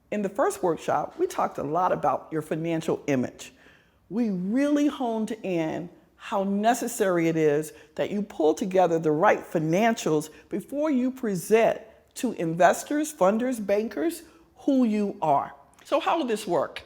In the first workshop, we talked a lot about your financial image. We really honed in how necessary it is that you pull together the right financials before you present to investors, funders, bankers, who you are. So how will this work?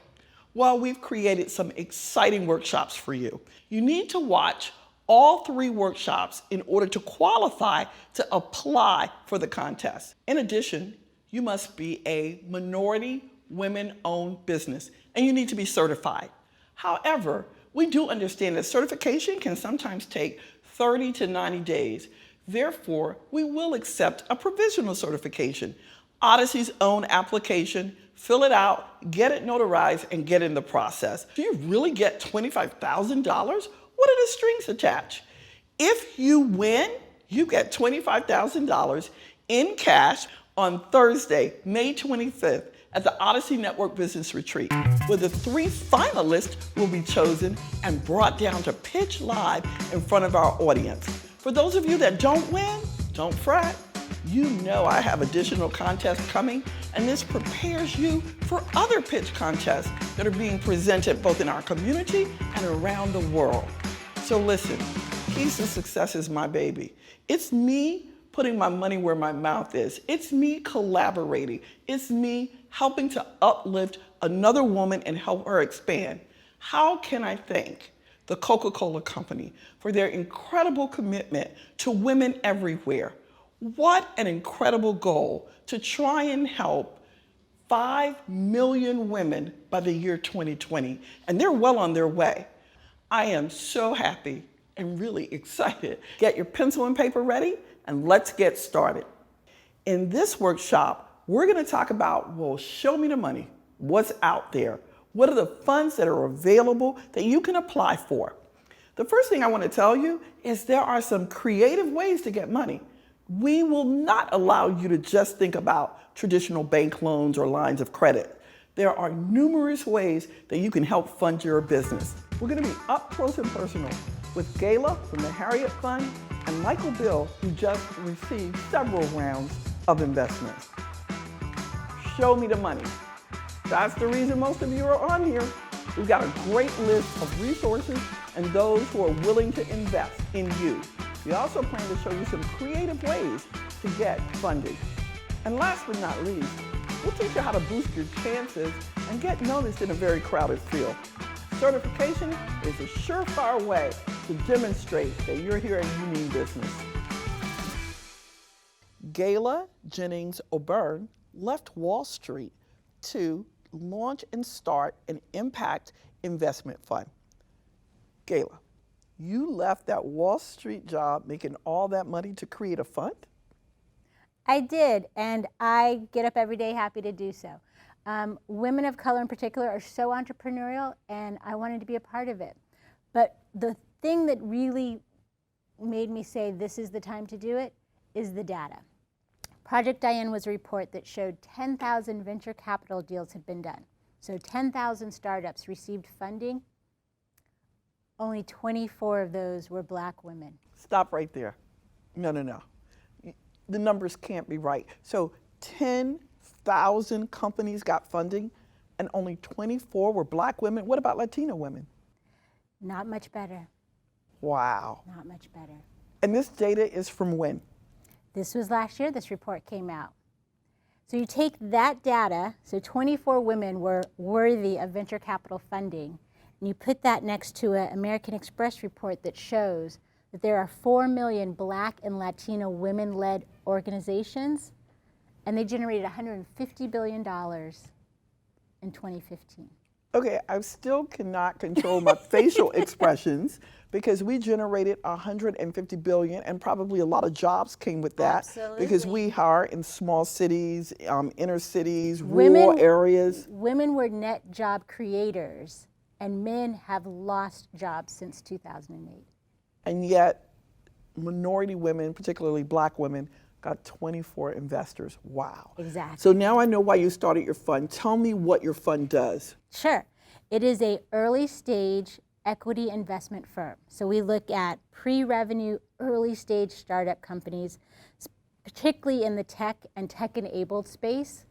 Well, we've created some exciting workshops for you. You need to watch all 3 workshops in order to qualify to apply for the contest. In addition, you must be a minority women-owned business and you need to be certified. However, we do understand that certification can sometimes take 30 to 90 days. Therefore, we will accept a provisional certification, Odyssey's own application. Fill it out, get it notarized, and get in the process. Do you really get $25,000? What are the strings attached? If you win, you get $25,000 in cash on Thursday, May 25th at the Odyssey Network Business Retreat, where the 3 finalists will be chosen and brought down to pitch live in front of our audience. For those of you that don't win, don't fret. You know I have additional contests coming, and this prepares you for other pitch contests that are being presented both in our community and around the world. So listen, Keys to Success is my baby. It's me putting my money where my mouth is. It's me collaborating. It's me helping to uplift another woman and help her expand. How can I thank the Coca-Cola Company for their incredible commitment to women everywhere? What an incredible goal to try and help 5 million women by the year 2020, and they're well on their way. I am so happy and really excited. Get your pencil and paper ready, and let's get started. In this workshop, we're gonna talk about, well, show me the money. What's out there? What are the funds that are available that you can apply for? The first thing I wanna tell you is there are some creative ways to get money. We will not allow you to just think about traditional bank loans or lines of credit. There are numerous ways that you can help fund your business. We're going to be up close and personal with Gayla from the Harriet Fund and Michael Bill, who just received several rounds of investments. Show me the money. That's the reason most of you are on here. We've got a great list of resources and those who are willing to invest in you. We also plan to show you some creative ways to get funding. And last but not least, we'll teach you how to boost your chances and get noticed in a very crowded field. Certification is a surefire way to demonstrate that you're here and you mean business. Gayla Jennings O'Byrne left Wall Street to launch and start an impact investment fund. Gayla, you left that Wall Street job making all that money to create a fund? I did, and I get up every day happy to do so. Women of color in particular are so entrepreneurial, and I wanted to be a part of it. But the thing that really made me say this is the time to do it is the data. Project Diane was a report that showed 10,000 venture capital deals had been done. So 10,000 startups received funding. Only 24 of those were Black women. Stop right there. No. The numbers can't be right. So 10,000 companies got funding and only 24 were Black women. What about Latino women? Not much better. Wow. Not much better. And this data is from when? This was last year this report came out. So you take that data, so 24 women were worthy of venture capital funding, and you put that next to an American Express report that shows that there are 4 million Black and Latino women-led organizations, and they generated $150 billion in 2015. Okay, I still cannot control my facial expressions because we generated 150 billion and probably a lot of jobs came with that. Absolutely. Because we hire in small cities, inner cities, rural areas. Women were net job creators, and men have lost jobs since 2008. And yet, minority women, particularly Black women, got 24 investors. Wow. Exactly. So now I know why you started your fund. Tell me what your fund does. Sure. It is an early stage equity investment firm. So we look at pre-revenue, early stage startup companies, particularly in the tech and tech-enabled space.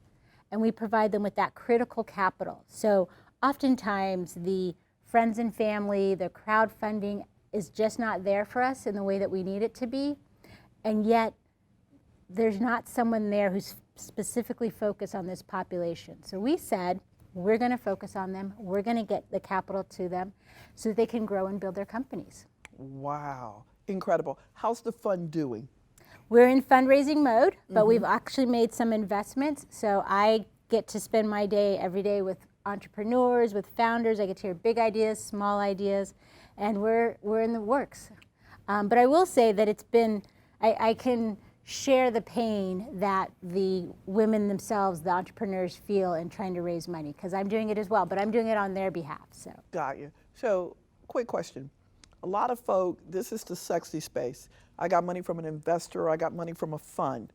and we provide them with that critical capital. So oftentimes the friends and family, the crowdfunding is just not there for us in the way that we need it to be. And yet there's not someone there who's specifically focused on this population. So we said, we're going to focus on them. We're going to get the capital to them so that they can grow and build their companies. Wow, incredible. How's the fund doing? We're in fundraising mode, but we've actually made some investments. So I get to spend my day every day with entrepreneurs, with founders. I get to hear big ideas, small ideas, and we're in the works. But I will say that it's been, I can share the pain that the women themselves, the entrepreneurs, feel in trying to raise money, because I'm doing it as well, but I'm doing it on their behalf. So. Got you. So, quick question. A lot of folk, this is the sexy space. I got money from an investor, I got money from a fund.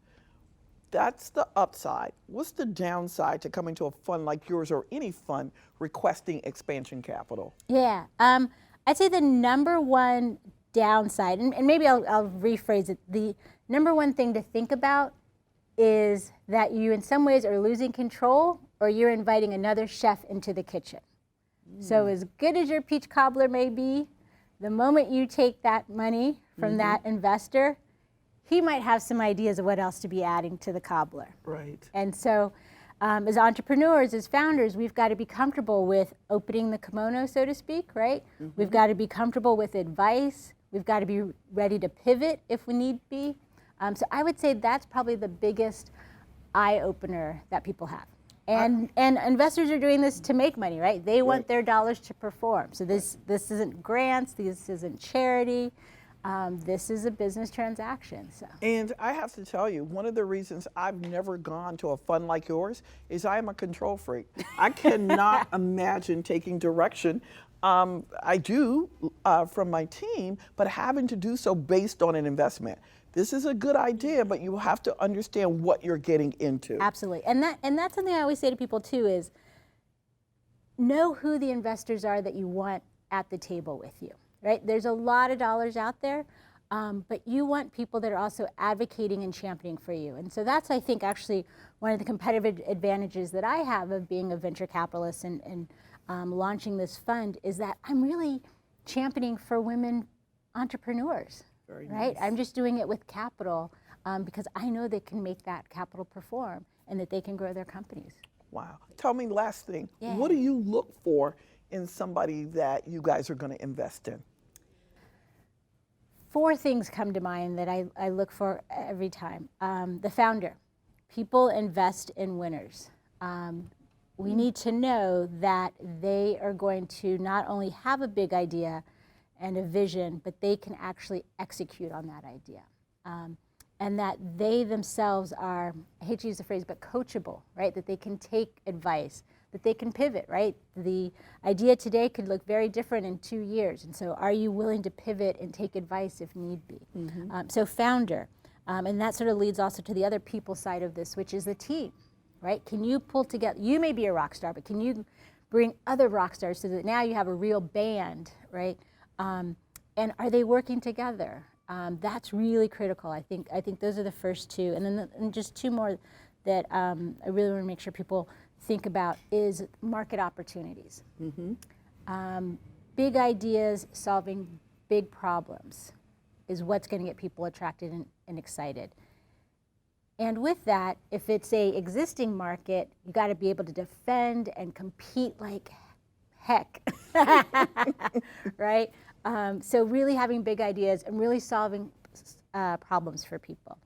That's the upside. What's the downside to coming to a fund like yours or any fund requesting expansion capital? Yeah, I'd say the number one downside, and maybe I'll rephrase it, the number one thing to think about is that you in some ways are losing control or you're inviting another chef into the kitchen. So as good as your peach cobbler may be, the moment you take that money from that investor, he might have some ideas of what else to be adding to the cobbler. Right. And so as entrepreneurs, as founders, we've got to be comfortable with opening the kimono, so to speak, right? We've got to be comfortable with advice. We've got to be ready to pivot if we need be. So I would say that's probably the biggest eye-opener that people have. And investors are doing this to make money, right? They want their dollars to perform. So this isn't grants, this isn't charity. This is a business transaction. So. And I have to tell you, one of the reasons I've never gone to a fund like yours is I am a control freak. I cannot imagine taking direction. I do from my team, but having to do so based on an investment. This is a good idea, but you have to understand what you're getting into. Absolutely. And that's something I always say to people too is know who the investors are that you want at the table with you. Right? There's a lot of dollars out there, but you want people that are also advocating and championing for you. And so that's, I think, actually one of the competitive advantages that I have of being a venture capitalist and launching this fund is that I'm really championing for women entrepreneurs. Very right? nice. I'm just doing it with capital because I know they can make that capital perform and that they can grow their companies. Wow. Tell me last thing, Yeah. what do you look for in somebody that you guys are going to invest in? 4 things come to mind that I look for every time. The founder. People invest in winners. We need to know that they are going to not only have a big idea and a vision, but they can actually execute on that idea. And that they themselves are, I hate to use the phrase, but coachable, right? That they can take advice, that they can pivot, right? The idea today could look very different in 2 years. And so are you willing to pivot and take advice if need be? So founder, and that sort of leads also to the other people side of this, which is the team, right? Can you pull together, you may be a rock star, but can you bring other rock stars so that now you have a real band, right? And are they working together? That's really critical. I think those are the first 2. And then and just 2 more that I really want to make sure people think about is market opportunities. Big ideas solving big problems is what's going to get people attracted and excited. And with that, if it's a existing market, you got to be able to defend and compete like heck, right? So really having big ideas and really solving problems for people.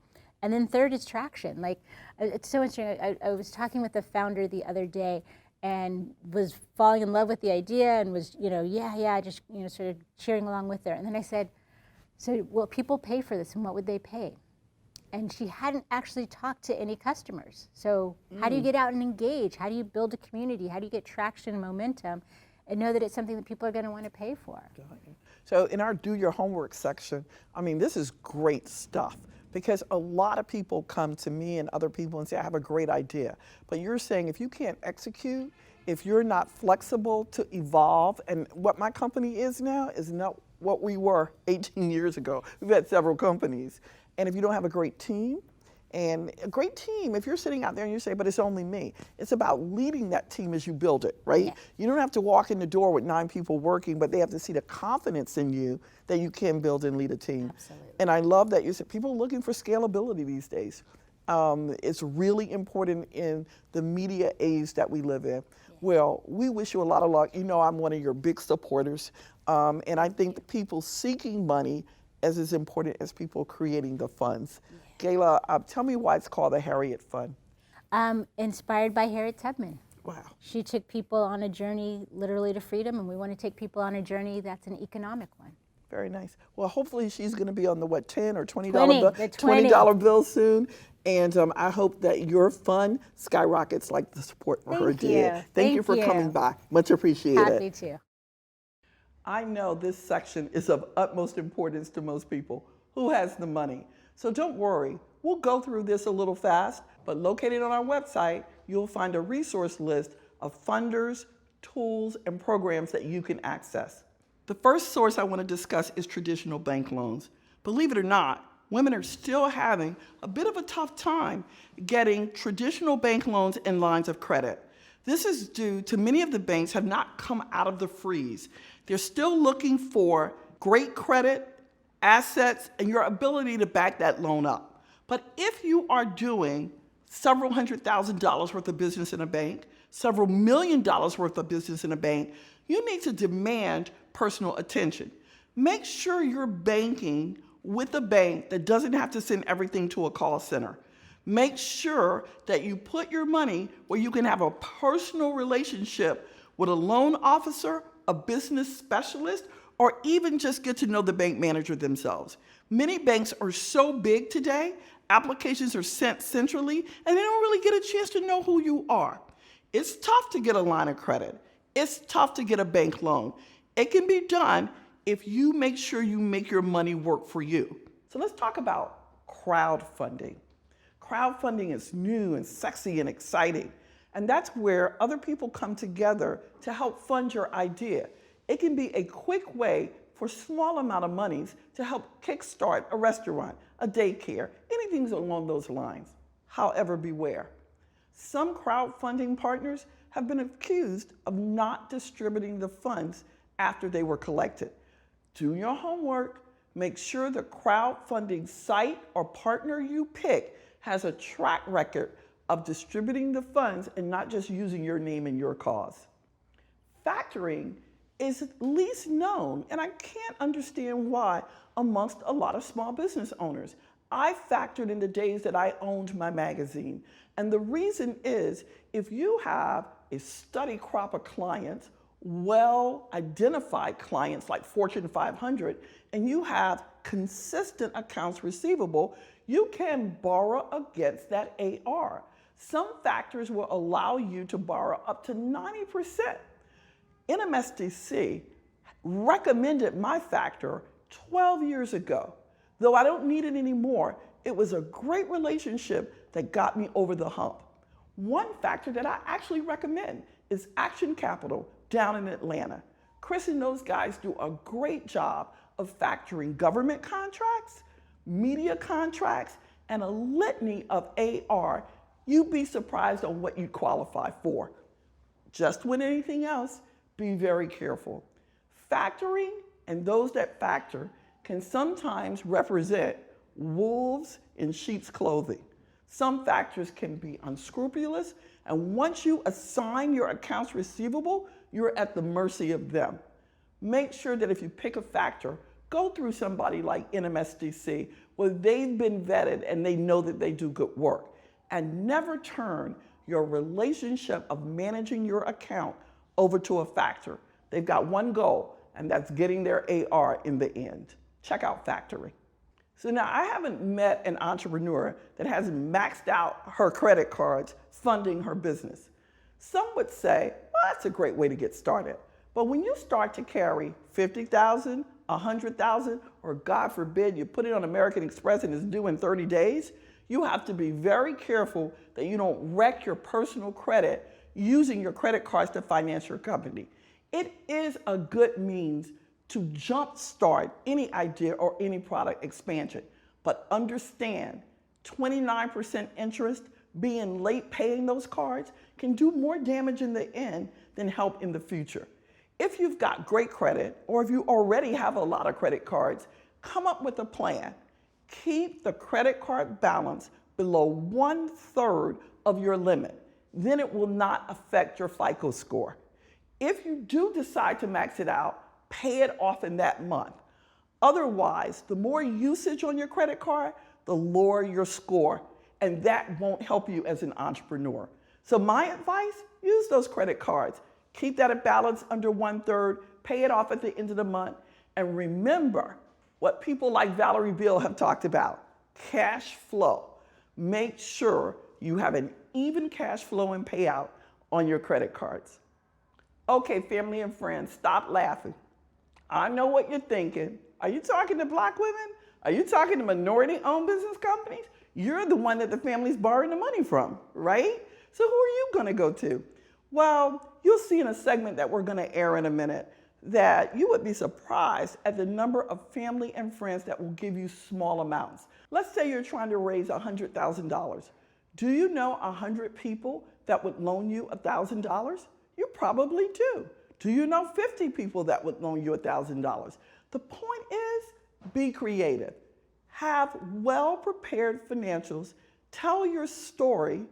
And then third is traction. Like, it's so interesting. I was talking with a founder the other day and was falling in love with the idea and was, just, sort of cheering along with her. And then I said, so will people pay for this and what would they pay? And she hadn't actually talked to any customers. So how do you get out and engage? How do you build a community? How do you get traction and momentum and know that it's something that people are going to want to pay for? So in our do your homework section, I mean, this is great stuff because a lot of people come to me and other people and say, I have a great idea. But you're saying if you can't execute, if you're not flexible to evolve, and what my company is now is not what we were 18 years ago. We've had several companies. And if you don't have a great team, And a great team, if you're sitting out there and you say, but it's only me, it's about leading that team as you build it, right? Yeah. You don't have to walk in the door with 9 people working, but they have to see the confidence in you that you can build and lead a team. Absolutely. And I love that you said people are looking for scalability these days. It's really important in the media age that we live in. Well, we wish you a lot of luck. You know I'm one of your big supporters. And I think people seeking money is as important as people creating the funds. Gayla, tell me why it's called the Harriet Fund. Inspired by Harriet Tubman. Wow. She took people on a journey literally to freedom, and we want to take people on a journey that's an economic one. Very nice. Well, hopefully she's going to be on the $10 or $20 $20 bill soon. And I hope that your fund skyrockets like the support for her did. Thank you for coming by. Much appreciated. Happy to. I know this section is of utmost importance to most people. Who has the money? So don't worry. We'll go through this a little fast, but located on our website, you'll find a resource list of funders, tools, and programs that you can access. The first source I want to discuss is traditional bank loans. Believe it or not, women are still having a bit of a tough time getting traditional bank loans and lines of credit. This is due to many of the banks have not come out of the freeze. They're still looking for great credit, assets, and your ability to back that loan up. But if you are doing several $100,000 worth of business in a bank, several $1 million worth of business in a bank, you need to demand personal attention. Make sure you're banking with a bank that doesn't have to send everything to a call center. Make sure that you put your money where you can have a personal relationship with a loan officer, a business specialist, or even just get to know the bank manager themselves. Many banks are so big today, applications are sent centrally, and they don't really get a chance to know who you are. It's tough to get a line of credit. It's tough to get a bank loan. It can be done if you make sure you make your money work for you. So let's talk about crowdfunding. Crowdfunding is new and sexy and exciting, and that's where other people come together to help fund your idea. It can be a quick way for small amount of monies to help kickstart a restaurant, a daycare, anything along those lines. However, beware. Some crowdfunding partners have been accused of not distributing the funds after they were collected. Do your homework. Make sure the crowdfunding site or partner you pick has a track record of distributing the funds and not just using your name and your cause. Factoring is least known, and I can't understand why amongst a lot of small business owners. I factored in the days that I owned my magazine, and the reason is if you have a steady crop of clients, well-identified clients like Fortune 500, and you have consistent accounts receivable, you can borrow against that AR. Some factors will allow you to borrow up to 90%. NMSDC recommended my factor 12 years ago. Though I don't need it anymore, it was a great relationship that got me over the hump. One factor that I actually recommend is Action Capital down in Atlanta. Chris and those guys do a great job of factoring government contracts, media contracts, and a litany of AR. You'd be surprised on what you qualify for. Just with anything else, be very careful. Factoring and those that factor can sometimes represent wolves in sheep's clothing. Some factors can be unscrupulous, and once you assign your accounts receivable, you're at the mercy of them. Make sure that if you pick a factor, go through somebody like NMSDC where they've been vetted and they know that they do good work. And never turn your relationship of managing your account over to a factor. They've got one goal, and that's getting their AR in the end. Check out factoring. So now I haven't met an entrepreneur that hasn't maxed out her credit cards funding her business. Some would say, well, that's a great way to get started. But when you start to carry $50,000, $100,000, or God forbid, you put it on American Express and it's due in 30 days, you have to be very careful that you don't wreck your personal credit using your credit cards to finance your company. It is a good means to jumpstart any idea or any product expansion, but understand 29% interest, being late paying those cards can do more damage in the end than help in the future. If you've got great credit, or if you already have a lot of credit cards, come up with a plan. Keep the credit card balance below 1/3 of your limit. Then it will not affect your FICO score. If you do decide to max it out, pay it off in that month. Otherwise, the more usage on your credit card, the lower your score, and that won't help you as an entrepreneur. So my advice, use those credit cards. Keep that at balance under 1/3, pay it off at the end of the month, and remember what people like Valerie Bill have talked about, cash flow. Make sure you have an even cash flow and payout on your credit cards. Okay, family and friends, stop laughing. I know what you're thinking. Are you talking to Black women? Are you talking to minority-owned business companies? You're the one that the family's borrowing the money from, right? So who are you going to go to? Well, you'll see in a segment that we're going to air in a minute that you would be surprised at the number of family and friends that will give you small amounts. Let's say you're trying to raise $100,000. Do you know 100 people that would loan you $1,000? You probably do. Do you know 50 people that would loan you $1,000? The point is, be creative. Have well-prepared financials, tell your story,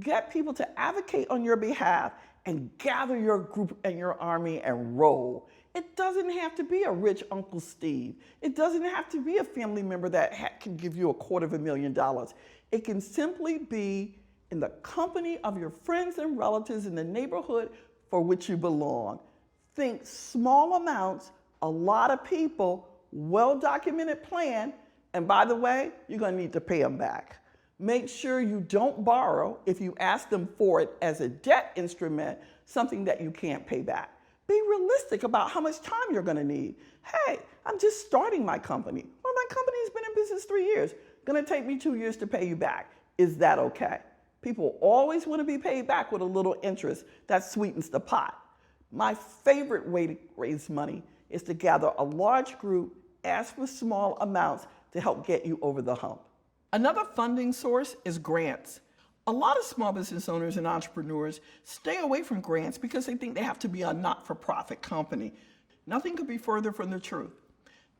get people to advocate on your behalf, and gather your group and your army and roll. It doesn't have to be a rich Uncle Steve. It doesn't have to be a family member that can give you $250,000. It can simply be in the company of your friends and relatives in the neighborhood for which you belong. Think small amounts, a lot of people, well-documented plan, and by the way, you're going to need to pay them back. Make sure you don't borrow if you ask them for it as a debt instrument, something that you can't pay back. Be realistic about how much time you're going to need. Hey, I'm just starting my company, or my company's been in business 3 years. Going to take me 2 years to pay you back. Is that okay? People always want to be paid back with a little interest. That sweetens the pot. My favorite way to raise money is to gather a large group, ask for small amounts to help get you over the hump. Another funding source is grants. A lot of small business owners and entrepreneurs stay away from grants because they think they have to be a not-for-profit company. Nothing could be further from the truth.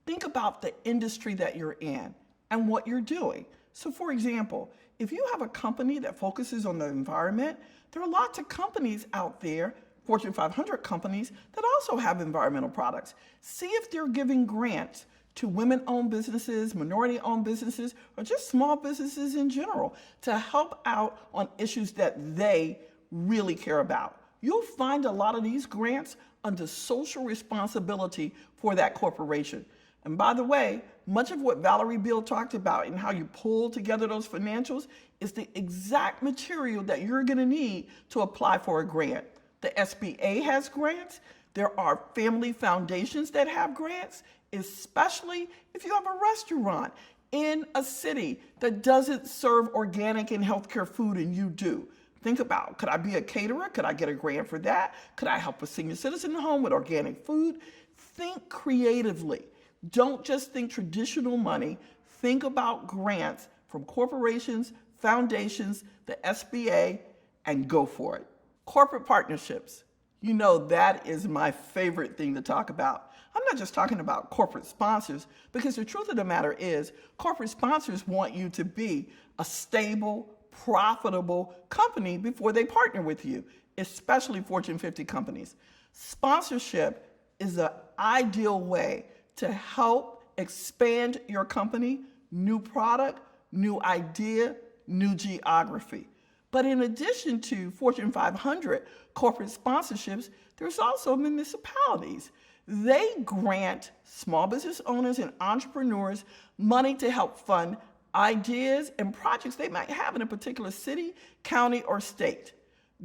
Think about the industry that you're in and what you're doing. So for example, if you have a company that focuses on the environment, there are lots of companies out there, Fortune 500 companies, that also have environmental products. See if they're giving grants to women-owned businesses, minority-owned businesses, or just small businesses in general to help out on issues that they really care about. You'll find a lot of these grants under social responsibility for that corporation. And by the way, much of what Valerie Bill talked about and how you pull together those financials is the exact material that you're going to need to apply for a grant. The SBA has grants. There are family foundations that have grants, especially if you have a restaurant in a city that doesn't serve organic and healthcare food and you do. Think about, could I be a caterer? Could I get a grant for that? Could I help a senior citizen home with organic food? Think creatively. Don't just think traditional money. Think about grants from corporations, foundations, the SBA, and go for it. Corporate partnerships. You know, that is my favorite thing to talk about. I'm not just talking about corporate sponsors, because the truth of the matter is corporate sponsors want you to be a stable, profitable company before they partner with you, especially Fortune 50 companies. Sponsorship is the ideal way to help expand your company, new product, new idea, new geography. But in addition to Fortune 500 corporate sponsorships, there's also municipalities. They grant small business owners and entrepreneurs money to help fund ideas and projects they might have in a particular city, county, or state.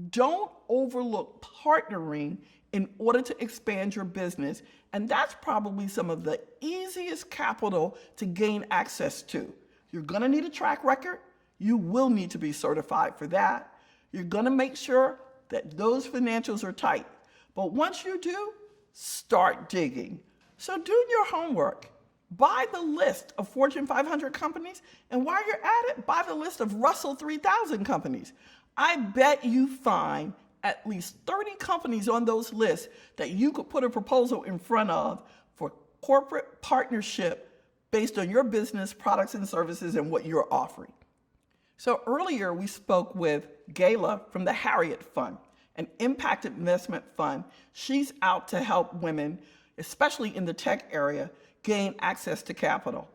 Don't overlook partnering in order to expand your business, and that's probably some of the easiest capital to gain access to. You're going to need a track record. You will need to be certified for that. You're going to make sure that those financials are tight. But once you do, start digging. So do your homework. Buy the list of Fortune 500 companies, and while you're at it, buy the list of Russell 3000 companies. I bet you find at least 30 companies on those lists that you could put a proposal in front of for corporate partnership based on your business, products, and services and what you're offering. So earlier we spoke with Gayla from the Harriet Fund, an impact investment fund. She's out to help women, especially in the tech area, gain access to capital.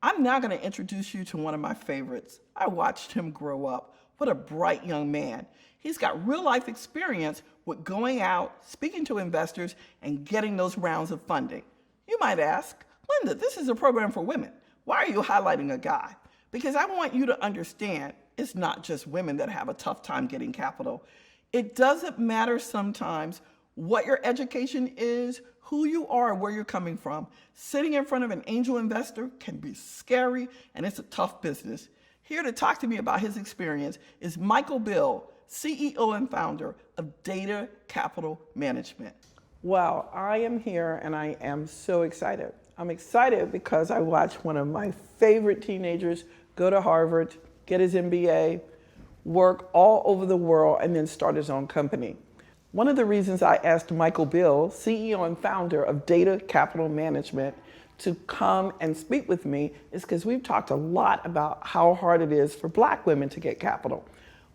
I'm now going to introduce you to one of my favorites. I watched him grow up. What a bright young man. He's got real life experience with going out, speaking to investors, and getting those rounds of funding. You might ask, Linda, this is a program for women. Why are you highlighting a guy? Because I want you to understand it's not just women that have a tough time getting capital. It doesn't matter sometimes what your education is, who you are, where you're coming from. Sitting in front of an angel investor can be scary, and it's a tough business. Here to talk to me about his experience is Michael Bill, CEO and founder of Data Capital Management. Well, I am here and I am so excited. I'm excited because I watched one of my favorite teenagers go to Harvard, get his MBA, work all over the world, and then start his own company. One of the reasons I asked Michael Bill, CEO and founder of Data Capital Management, to come and speak with me is because we've talked a lot about how hard it is for Black women to get capital.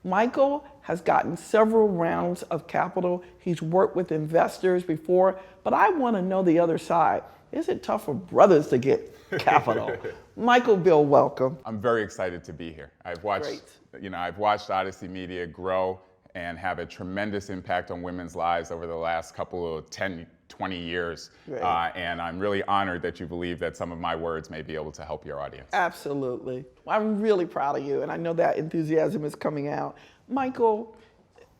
Michael has gotten several rounds of capital. He's worked with investors before, but I want to know the other side. Is it tough for brothers to get capital? Michael Bill, welcome. I'm very excited to be here. I've watched Odyssey Media grow and have a tremendous impact on women's lives over the last couple of 10, 20 years. Right. And I'm really honored that you believe that some of my words may be able to help your audience. Absolutely. I'm really proud of you, and I know that enthusiasm is coming out. Michael,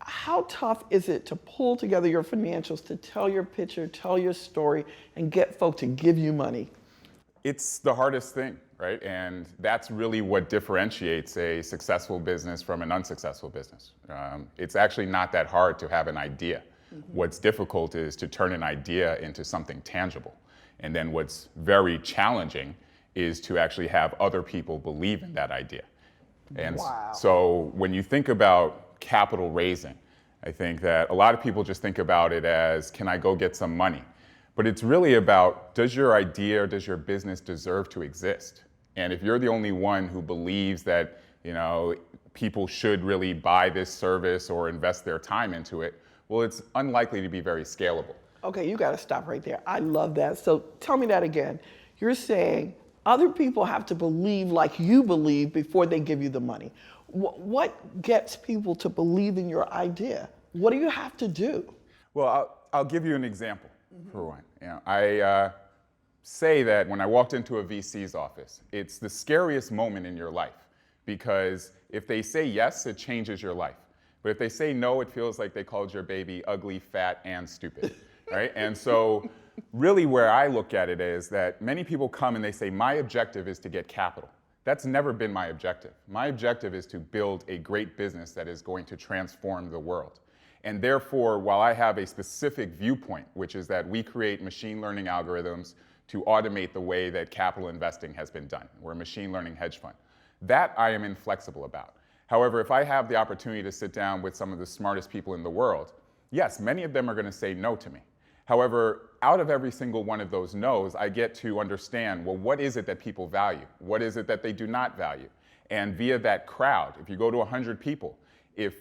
how tough is it to pull together your financials, to tell your picture, tell your story, and get folks to give you money? It's the hardest thing, right? And that's really what differentiates a successful business from an unsuccessful business. It's actually not that hard to have an idea. Mm-hmm. What's difficult is to turn an idea into something tangible. And then what's very challenging is to actually have other people believe in that idea. And wow. So when you think about capital raising, I think that a lot of people just think about it as, can I go get some money? But it's really about, does your idea or does your business deserve to exist? And if you're the only one who believes that, people should really buy this service or invest their time into it, well, it's unlikely to be very scalable. Okay, you got to stop right there. I love that. So tell me that again. You're saying other people have to believe like you believe before they give you the money. What gets people to believe in your idea? What do you have to do? Well, I'll give you an example. For one, I say that when I walked into a VC's office, it's the scariest moment in your life, because if they say yes, it changes your life. But if they say no, it feels like they called your baby ugly, fat, and stupid, right? And so really where I look at it is that many people come and they say, my objective is to get capital. That's never been my objective. My objective is to build a great business that is going to transform the world. And therefore, while I have a specific viewpoint, which is that we create machine learning algorithms to automate the way that capital investing has been done. We're a machine learning hedge fund. That I am inflexible about. However, if I have the opportunity to sit down with some of the smartest people in the world, yes, many of them are going to say no to me. However, out of every single one of those no's, I get to understand, well, what is it that people value? What is it that they do not value? And via that crowd, if you go to 100 people, if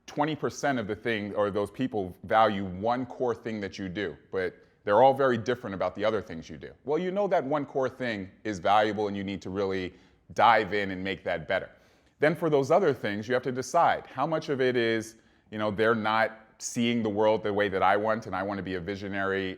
20% of the thing or those people value one core thing that you do, but they're all very different about the other things you do. Well, you know that one core thing is valuable and you need to really dive in and make that better. Then for those other things, you have to decide how much of it is, they're not seeing the world the way that I want, and I want to be a visionary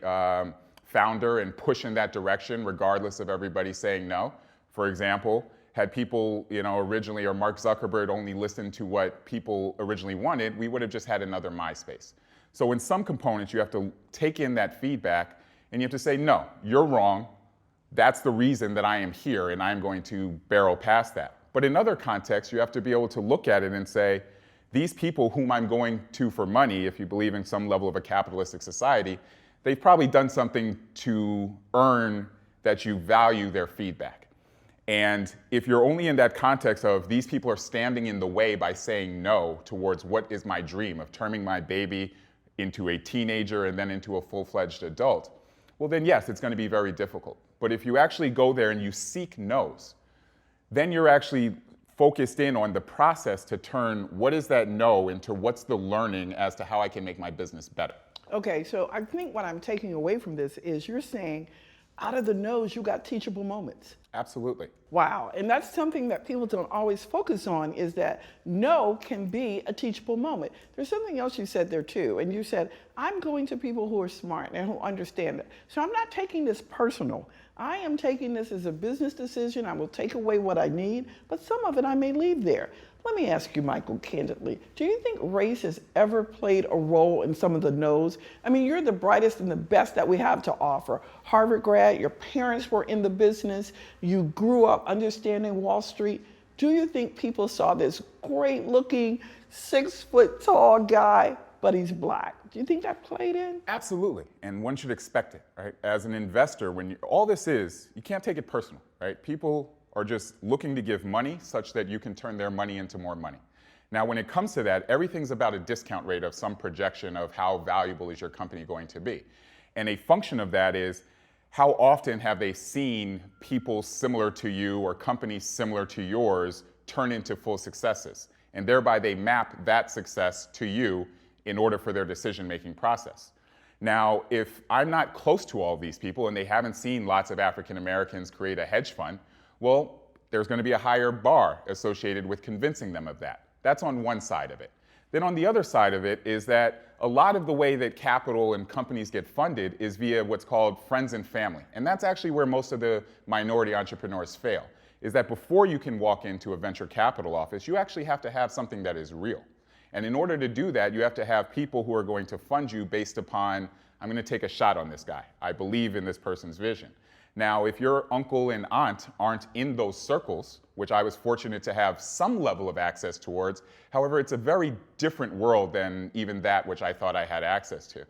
founder and push in that direction regardless of everybody saying no. For example, had people, originally, or Mark Zuckerberg only listened to what people originally wanted, we would have just had another MySpace. So in some components, you have to take in that feedback and you have to say, no, you're wrong. That's the reason that I am here and I'm going to barrel past that. But in other contexts, you have to be able to look at it and say, these people whom I'm going to for money, if you believe in some level of a capitalistic society, they've probably done something to earn that you value their feedback. And if you're only in that context of these people are standing in the way by saying no towards what is my dream of turning my baby into a teenager and then into a full-fledged adult, well then yes, it's going to be very difficult. But if you actually go there and you seek no's, then you're actually focused in on the process to turn what is that no into what's the learning as to how I can make my business better. Okay, so I think what I'm taking away from this is you're saying out of the no's, you got teachable moments. Absolutely. Wow, and that's something that people don't always focus on, is that no can be a teachable moment. There's something else you said there too, and you said, I'm going to people who are smart and who understand it. So I'm not taking this personal. I am taking this as a business decision. I will take away what I need, but some of it I may leave there. Let me ask you, Michael, candidly, do you think race has ever played a role in some of the no's? I mean, you're the brightest and the best that we have to offer. Harvard grad, your parents were in the business, you grew up understanding Wall Street. Do you think people saw this great looking, 6 foot tall guy, but he's black? Do you think that played in? Absolutely, and one should expect it, right? As an investor, all this is, you can't take it personal, right? People are just looking to give money such that you can turn their money into more money. Now, when it comes to that, everything's about a discount rate of some projection of how valuable is your company going to be. And a function of that is, how often have they seen people similar to you or companies similar to yours turn into full successes? And thereby they map that success to you in order for their decision-making process. Now, if I'm not close to all these people and they haven't seen lots of African Americans create a hedge fund, well, there's going to be a higher bar associated with convincing them of that. That's on one side of it. Then on the other side of it is that a lot of the way that capital and companies get funded is via what's called friends and family. And that's actually where most of the minority entrepreneurs fail, is that before you can walk into a venture capital office, you actually have to have something that is real. And in order to do that, you have to have people who are going to fund you based upon, I'm going to take a shot on this guy. I believe in this person's vision. Now, if your uncle and aunt aren't in those circles, which I was fortunate to have some level of access towards, however, it's a very different world than even that which I thought I had access to.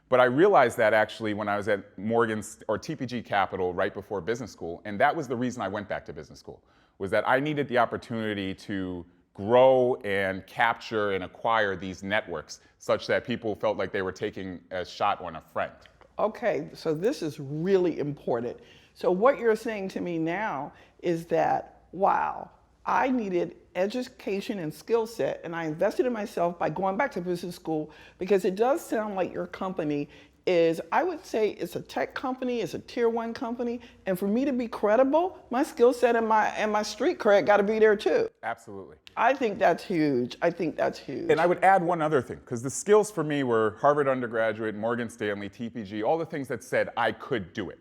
But I realized that actually when I was at Morgan's or TPG Capital right before business school, and that was the reason I went back to business school, was that I needed the opportunity to grow and capture and acquire these networks such that people felt like they were taking a shot on a friend. Okay, so this is really important. So what you're saying to me now is that, wow, I needed education and skill set, and I invested in myself by going back to business school, because it does sound like your company is, I would say it's a tech company, it's a tier 1 company, and for me to be credible, my skill set and my street cred got to be there too. Absolutely. I think that's huge. I think that's huge. And I would add one other thing, because the skills for me were Harvard undergraduate, Morgan Stanley, TPG, all the things that said I could do it.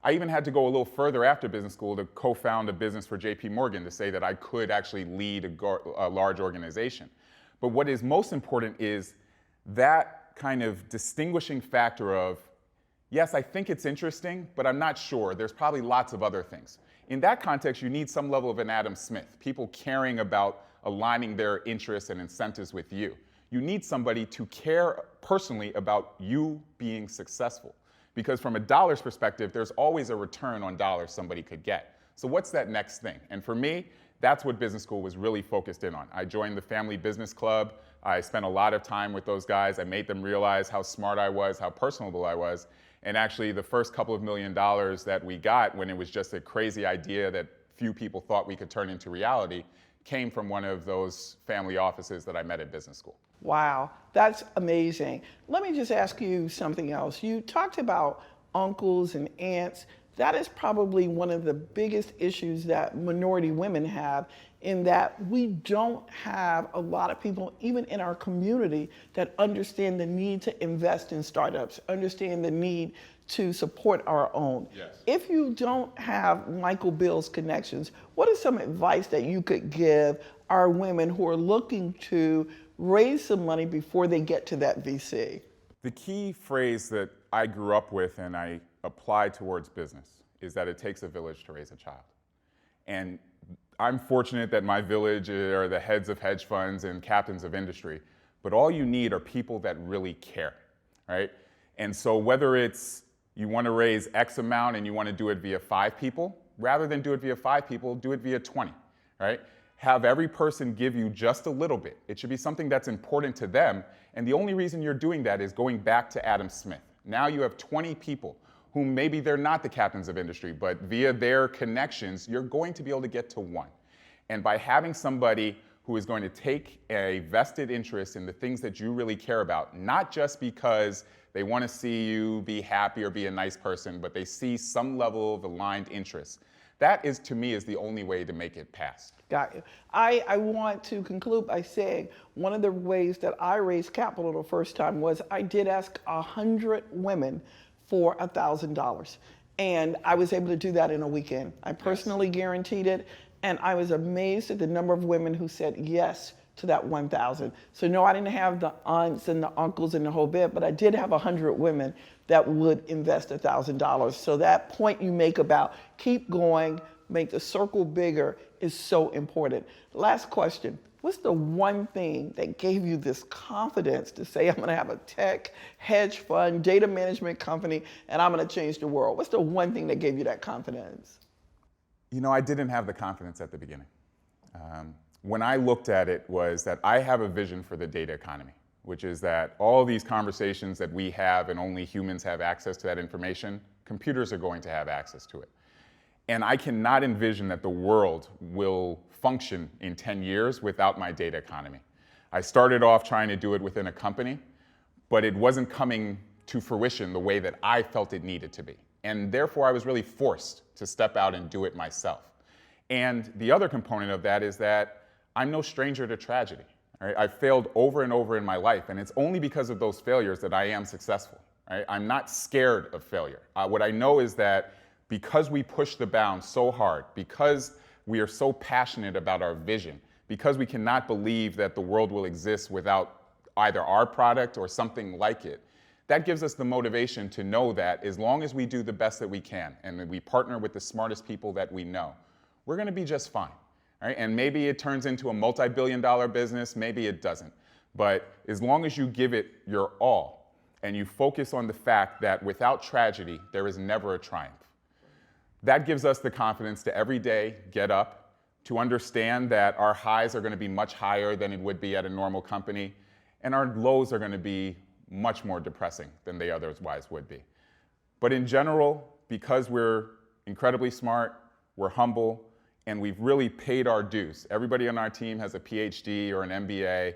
I even had to go a little further after business school to co-found a business for JP Morgan to say that I could actually lead a large organization. But what is most important is that kind of distinguishing factor of, yes, I think it's interesting, but I'm not sure. There's probably lots of other things. In that context, you need some level of an Adam Smith, people caring about aligning their interests and incentives with you. You need somebody to care personally about you being successful. Because from a dollar's perspective, there's always a return on dollars somebody could get. So what's that next thing? And for me, that's what business school was really focused in on. I joined the Family Business Club. I spent a lot of time with those guys. I made them realize how smart I was, how personable I was. And actually, the first couple of $1 million that we got, when it was just a crazy idea that few people thought we could turn into reality, came from one of those family offices that I met at business school. Wow, that's amazing. Let me just ask you something else. You talked about uncles and aunts. That is probably one of the biggest issues that minority women have, in that we don't have a lot of people, even in our community, that understand the need to invest in startups, understand the need to support our own. Yes. If you don't have Michael Bill's connections, what is some advice that you could give our women who are looking to raise some money before they get to that VC? The key phrase that I grew up with and I apply towards business is that it takes a village to raise a child. And I'm fortunate that my village are the heads of hedge funds and captains of industry, but all you need are people that really care, right? And so whether it's you want to raise X amount and you want to do it via 5 people, rather than do it via 5 people, do it via 20, right? Have every person give you just a little bit. It should be something that's important to them, and the only reason you're doing that is going back to Adam Smith. Now you have 20 people who maybe they're not the captains of industry, but via their connections, you're going to be able to get to 1. And by having somebody who is going to take a vested interest in the things that you really care about, not just because they want to see you be happy or be a nice person, but they see some level of aligned interest. That is, to me, is the only way to make it pass. Got you. I want to conclude by saying one of the ways that I raised capital the first time was I did ask 100 women for $1,000. And I was able to do that in a weekend. I personally guaranteed it. And I was amazed at the number of women who said yes to that 1,000. So no, I didn't have the aunts and the uncles and the whole bit, but I did have 100 women that would invest $1,000. So that point you make about keep going, make the circle bigger is so important. Last question. What's the one thing that gave you this confidence to say, I'm gonna have a tech, hedge fund, data management company, and I'm gonna change the world? What's the one thing that gave you that confidence? You know, I didn't have the confidence at the beginning. When I looked at it was that I have a vision for the data economy, which is that all these conversations that we have and only humans have access to that information, computers are going to have access to it. And I cannot envision that the world will function in 10 years without my data economy. I started off trying to do it within a company, but it wasn't coming to fruition the way that I felt it needed to be. And therefore, I was really forced to step out and do it myself. And the other component of that is that I'm no stranger to tragedy. Right? I've failed over and over in my life, and it's only because of those failures that I am successful. Right? I'm not scared of failure. What I know is that because we push the bounds so hard, because we are so passionate about our vision, because we cannot believe that the world will exist without either our product or something like it, that gives us the motivation to know that as long as we do the best that we can and we partner with the smartest people that we know, we're going to be just fine. Right? And maybe it turns into a multi-billion-dollar business, maybe it doesn't. But as long as you give it your all and you focus on the fact that without tragedy, there is never a triumph. That gives us the confidence to every day get up, to understand that our highs are going to be much higher than it would be at a normal company, and our lows are going to be much more depressing than they otherwise would be. But in general, because we're incredibly smart, we're humble, and we've really paid our dues. Everybody on our team has a PhD or an MBA.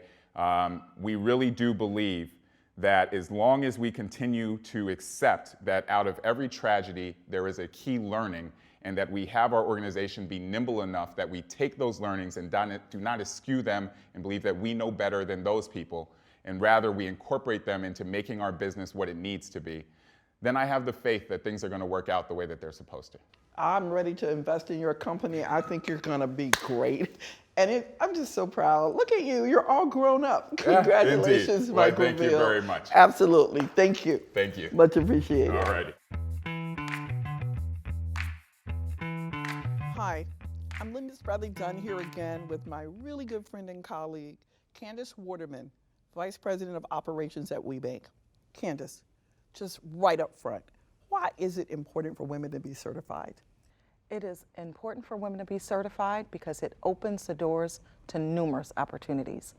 We really do believe that as long as we continue to accept that out of every tragedy, there is a key learning, and that we have our organization be nimble enough that we take those learnings and do not eschew them and believe that we know better than those people, and rather we incorporate them into making our business what it needs to be, then I have the faith that things are going to work out the way that they're supposed to. I'm ready to invest in your company. I think you're going to be great. And I'm just so proud. Look at you. You're all grown up. Congratulations, well, Michael thank you very much. Absolutely. Thank you. Thank you. Much appreciated. All righty. Hi, I'm Linda Bradley Dunn here again with my really good friend and colleague, Candace Waterman, Vice President of Operations at WeBank. Candace, just right up front, why is it important for women to be certified? It is important for women to be certified because it opens the doors to numerous opportunities.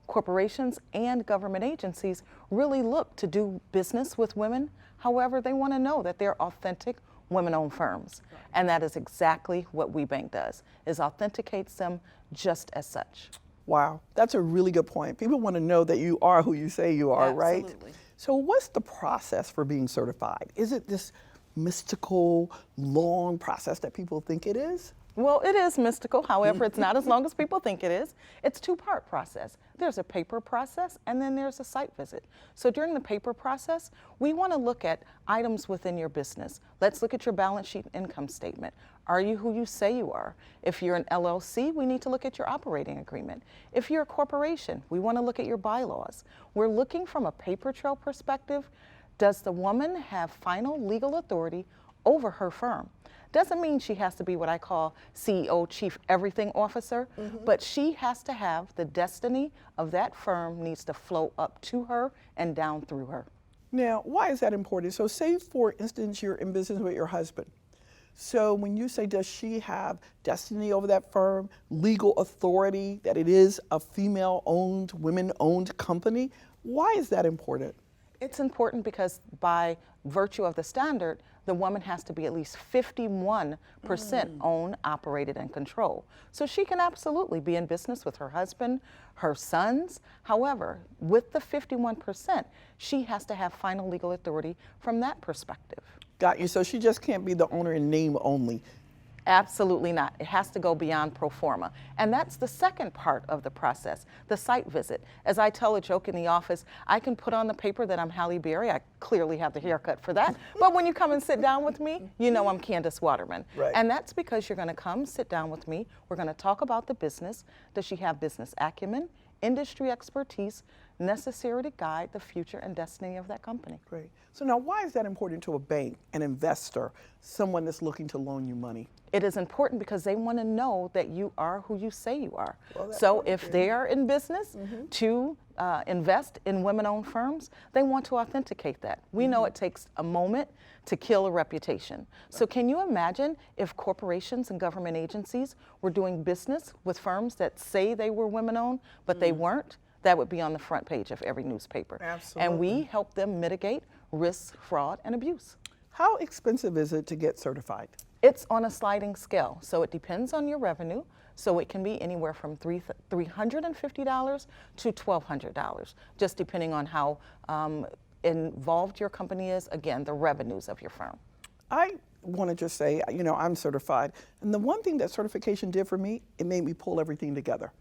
Corporations and government agencies really look to do business with women. However, they want to know that they're authentic women-owned firms. Right. And that is exactly what WeBank does, is authenticates them just as such. Wow, that's a really good point. People want to know that you are who you say you are, right? Absolutely. So what's the process for being certified? Is it this mystical, long process that people think it is? Well, it is mystical. However, it's not as long as people think it is. It's a two-part process. There's a paper process, and then there's a site visit. So during the paper process, we want to look at items within your business. Let's look at your balance sheet and income statement. Are you who you say you are? If you're an LLC, we need to look at your operating agreement. If you're a corporation, we want to look at your bylaws. We're looking from a paper trail perspective. Does the woman have final legal authority over her firm? Doesn't mean she has to be what I call CEO, Chief Everything Officer, but she has to have the destiny of that firm needs to flow up to her and down through her. Now, why is that important? So say, for instance, you're in business with your husband. So when you say, does she have destiny over that firm, legal authority, that it is a female-owned, women-owned company, why is that important? It's important because by virtue of the standard, the woman has to be at least 51% owned, operated, and controlled. So she can absolutely be in business with her husband, her sons. However, with the 51%, she has to have final legal authority from that perspective. Got you. So she just can't be the owner in name only. Absolutely not. It has to go beyond pro forma. And that's the second part of the process, the site visit. As I tell a joke in the office, I can put on the paper that I'm Halle Berry. I clearly have the haircut for that. But when you come and sit down with me, you know I'm Candace Waterman. Right. And that's because you're going to come sit down with me. We're going to talk about the business. Does she have business acumen, industry expertise, necessary to guide the future and destiny of that company? Great. So now, why is that important to a bank, an investor, someone that's looking to loan you money? It is important because they want to know that you are who you say you are. Well, so if they are in business to invest in women-owned firms, they want to authenticate that. We know it takes a moment to kill a reputation. So can you imagine if corporations and government agencies were doing business with firms that say they were women-owned, but they weren't? That would be on the front page of every newspaper. Absolutely. And we help them mitigate risk, fraud, and abuse. How expensive is it to get certified? It's on a sliding scale, so it depends on your revenue. So it can be anywhere from $350 to $1,200, just depending on how involved your company is, again, the revenues of your firm. I want to just say, you know, I'm certified. And the one thing that certification did for me, it made me pull everything together.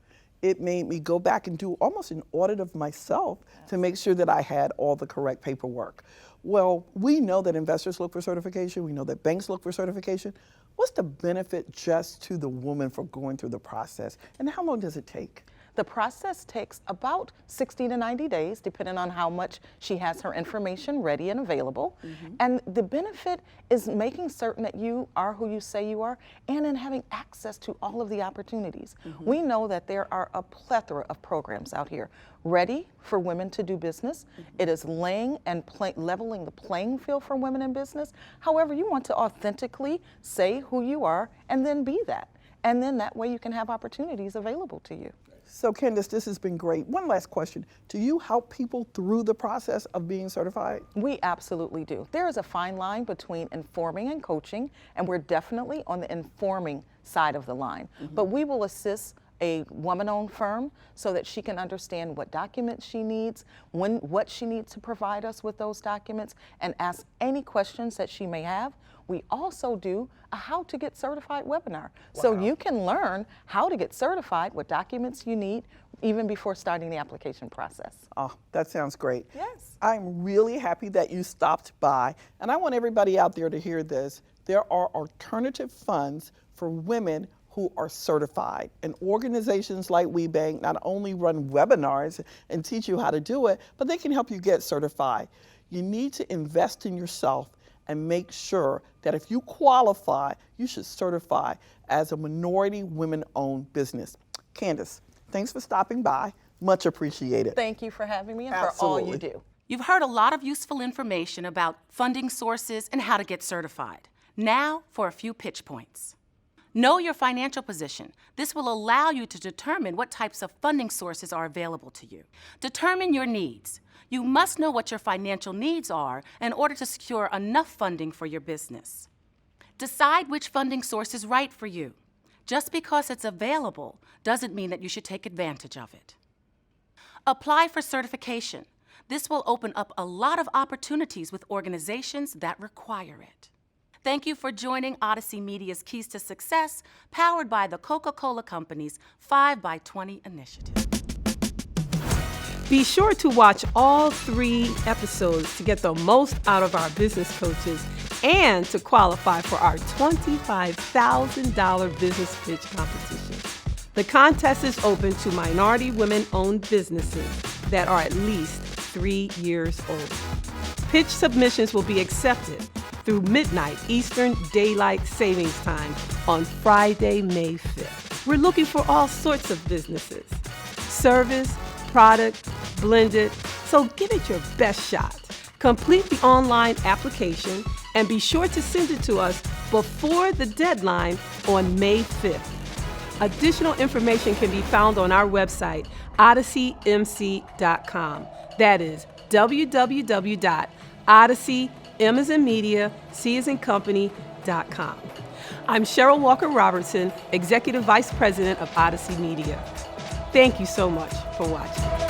It made me go back and do almost an audit of myself to make sure that I had all the correct paperwork. Well, we know that investors look for certification. We know that banks look for certification. What's the benefit just to the woman for going through the process? And how long does it take? The process takes about 60 to 90 days, depending on how much she has her information ready and available. And the benefit is making certain that you are who you say you are and in having access to all of the opportunities. We know that there are a plethora of programs out here ready for women to do business. It is laying and leveling the playing field for women in business. However, you want to authentically say who you are and then be that. And then that way you can have opportunities available to you. So Candace, this has been great. One last question. Do you help people through the process of being certified? We absolutely do. There is a fine line between informing and coaching, and we're definitely on the informing side of the line. But we will assist a woman-owned firm so that she can understand what documents she needs, what she needs to provide us with those documents, and ask any questions that she may have. We also do a how to get certified webinar. So you can learn how to get certified, what documents you need, even before starting the application process. Oh, that sounds great. Yes. I'm really happy that you stopped by. And I want everybody out there to hear this. There are alternative funds for women who are certified. And organizations like WeBank not only run webinars and teach you how to do it, but they can help you get certified. You need to invest in yourself and make sure that if you qualify, you should certify as a minority women-owned business. Candace, thanks for stopping by. Much appreciated. Thank you for having me and for Absolutely. all you do. You've heard a lot of useful information about funding sources and how to get certified. Now for a few pitch points. Know your financial position. This will allow you to determine what types of funding sources are available to you. Determine your needs. You must know what your financial needs are in order to secure enough funding for your business. Decide which funding source is right for you. Just because it's available doesn't mean that you should take advantage of it. Apply for certification. This will open up a lot of opportunities with organizations that require it. Thank you for joining Odyssey Media's Keys to Success, powered by the Coca-Cola Company's 5x20 initiative. Be sure to watch all 3 episodes to get the most out of our business coaches and to qualify for our $25,000 business pitch competition. The contest is open to minority women-owned businesses that are at least 3 years old. Pitch submissions will be accepted through midnight Eastern Daylight Savings Time on Friday, May 5th. We're looking for all sorts of businesses. Service, product, blended, so give it your best shot. Complete the online application and be sure to send it to us before the deadline on May 5th. Additional information can be found on our website, odysseymc.com. That is www.odyssey, M as in media, C as in company.com. I'm Cheryl Walker Robertson, Executive Vice President of Odyssey Media. Thank you so much for watching.